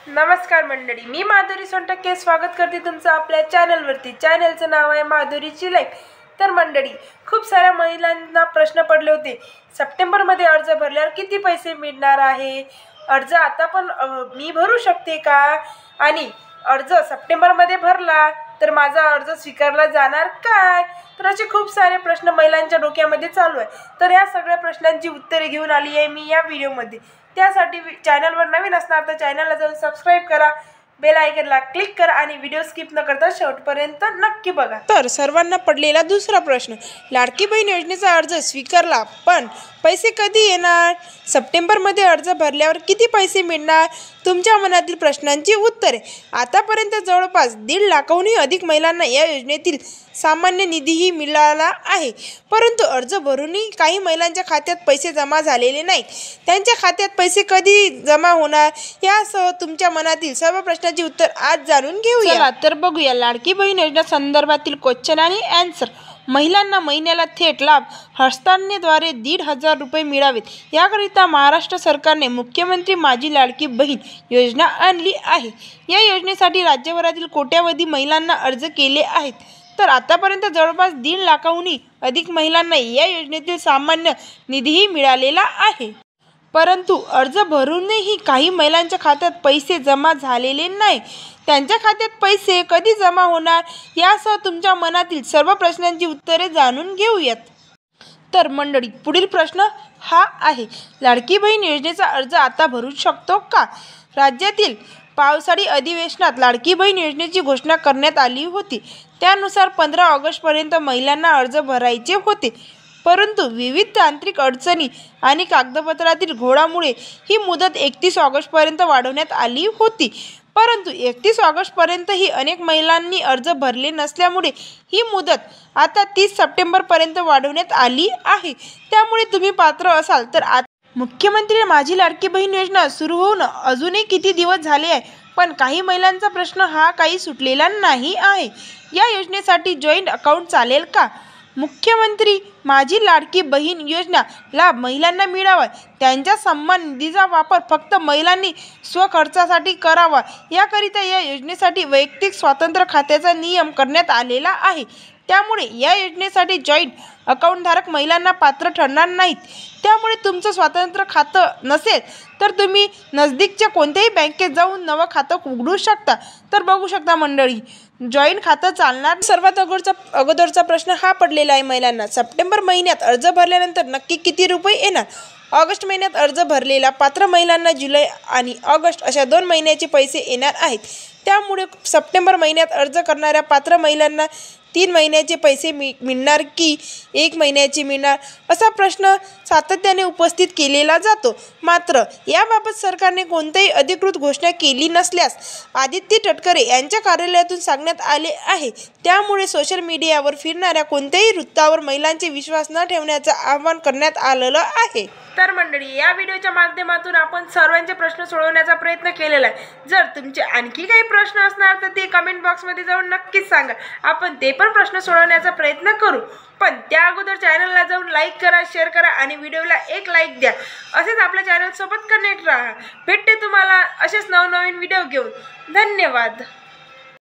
नमस्कार मंडळी, मी माधुरी सोनटक्के स्वागत करते तुमचं आपल्या चॅनलवरती। चॅनलचं नाव आहे माधुरीची लाईफ। तर मंडळी, खूप साऱ्या महिलांना प्रश्न पडले होते, सप्टेंबरमध्ये अर्ज भरल्यावर किती पैसे मिळणार आहे, अर्ज आता पण मी भरू शकते का, आणि अर्ज सप्टेंबरमध्ये भरला तर माझा अर्ज स्वीकारला जाणार काय। तर असे खूप सारे प्रश्न महिलांच्या डोक्यामध्ये चालू आहे। तर या सगळ्या प्रश्नांची उत्तरे घेऊन आली आहे मी या व्हिडिओमध्ये। त्यासाठी चॅनलवर नवीन असणार तर चॅनलला जाऊन सबस्क्राईब करा, बेल आयकनला क्लिक करा आणि व्हिडिओ स्किप न करता शेवटपर्यंत नक्की बघा। तर सर्वांना पडलेला दुसरा प्रश्न, लाडकी बहीण योजनेचा अर्ज स्वीकारला पण पैसे कधी येणार, सप्टेंबरमध्ये अर्ज भरल्यावर किती पैसे मिळणार, तुमच्या मनातील प्रश्नांची उत्तरे। आतापर्यंत जवळपास 1.5 लाखाहूनही अधिक महिलांना या योजनेतील सामान्य निधीही मिळाला आहे, परंतु अर्ज भरूनही काही महिलांच्या खात्यात पैसे जमा झालेले नाहीत। त्यांच्या खात्यात पैसे कधी जमा होणार यासह तुमच्या मनातील सर्व प्रश्नांची उत्तर आज जाणून घेऊया। तर बघूया लाडकी बहीण योजना संदर्भातील क्वेश्चन आणि आन्सर। महिलांना महिन्याला थेट लाभ हस्तांतरणाद्वारे 1,500 रुपये मिळावेत, याकरिता महाराष्ट्र सरकारने मुख्यमंत्री माझी लाडकी बहीण योजना आणली आहे। या योजनेसाठी राज्यभरातील कोट्यावधी महिलांना अर्ज केले आहेत। तर आतापर्यंत जवळपास 1.5 लाखाहूनही अधिक महिलांना या योजनेतील सामान्य निधीही मिळालेला आहे, परंतु अर्ज भरूनही काही महिलांच्या खात्यात पैसे जमा झालेले नाही। त्यांच्या खात्यात पैसे कधी जमा होणार यासह तुमच्या मनातील सर्व प्रश्नांची उत्तरे जाणून घेऊयात। तर मंडळी, पुढील प्रश्न हा आहे, लाडकी बहीण योजनेचा अर्ज आता भरू शकतो का। राज्यातील पावसाळी अधिवेशनात लाडकी बहीण योजनेची घोषणा करण्यात आली होती। त्यानुसार 15 ऑगस्टपर्यंत महिलांना अर्ज भरायचे होते, परंतु विविध तांत्रिक अडचणी आणि कागदपत्रातील घोळामुळे ही मुदत 31 ऑगस्टपर्यंत वाढवण्यात आली होती। परंतु 31 ऑगस्टपर्यंतही अनेक महिलांनी अर्ज भरले नसल्यामुळे ही मुदत आता 30 सप्टेंबरपर्यंत वाढवण्यात आली आहे। त्यामुळे तुम्ही पात्र असाल तर मुख्यमंत्री माझी लाडकी बहीण योजना सुरू होऊन अजूनही किती दिवस झाले आहे, पण काही महिलांचा प्रश्न हा काही सुटलेला नाही आहे। या योजनेसाठी जॉईंट अकाउंट चालेल का। मुख्यमंत्री माझी लाडकी बहीण योजना लाभ महिलांना मिळावा, त्यांच्या सन्मान निधीचा वापर फक्त महिलांनी स्वखर्चासाठी करावा, याकरिता या योजनेसाठी वैयक्तिक स्वातंत्र्य खात्याचा नियम करण्यात आलेला आहे। त्यामुळे या योजनेसाठी जॉईंट अकाउंटधारक महिलांना पात्र ठरणार नाहीत। त्यामुळे तुमचं स्वतंत्र खातं नसेल तर तुम्ही नजदीकच्या कोणत्याही बँकेत जाऊन नवं खातं उघडू शकता। तर बघू शकता मंडळी, जॉईंट खातं चालणार। सर्वात अगोदरचा प्रश्न हा पडलेला आहे महिलांना, सप्टेंबर महिन्यात अर्ज भरल्यानंतर नक्की किती रुपये येणार। ऑगस्ट महिन्यात अर्ज भरलेल्या पात्र महिलांना जुलै आणि ऑगस्ट अशा 2 महिन्याचे पैसे येणार आहेत। त्यामुळे सप्टेंबर महिन्यात अर्ज करणाऱ्या पात्र महिलांना 3 महिन्याचे पैसे मिळणार की 1 महिन्याचे मिळणार, असा प्रश्न सातत्याने उपस्थित केलेला जातो। मात्र याबाबत सरकारने कोणतीही अधिकृत घोषणा केली नसल्यास आदित्य तटकरे यांच्या कार्यालयातून सांगण्यात आले आहे। त्यामुळे सोशल मीडियावर फिरणाऱ्या कोणत्याही वृत्तावर महिलांचे विश्वास न ठेवण्याचं आवाहन करण्यात आलेलं आहे। तर मंडळी, या व्हिडिओच्या माध्यमातून आपण सर्वांचे प्रश्न सोडवण्याचा प्रयत्न केलेला आहे। जर तुमचे आणखी काही प्रश्न असणार तर ते कमेंट बॉक्समध्ये जाऊन नक्कीच सांगा, आपण ते पण प्रश्न सोडवण्याचा प्रयत्न करू। पण त्या अगोदर चॅनलला जाऊन लाईक करा, शेअर करा आणि व्हिडिओला एक लाईक द्या। असेच आपल्या चॅनल सोबत कनेक्ट राहा। भेटते तुम्हाला असेच नवनवीन व्हिडिओ घेऊन। धन्यवाद।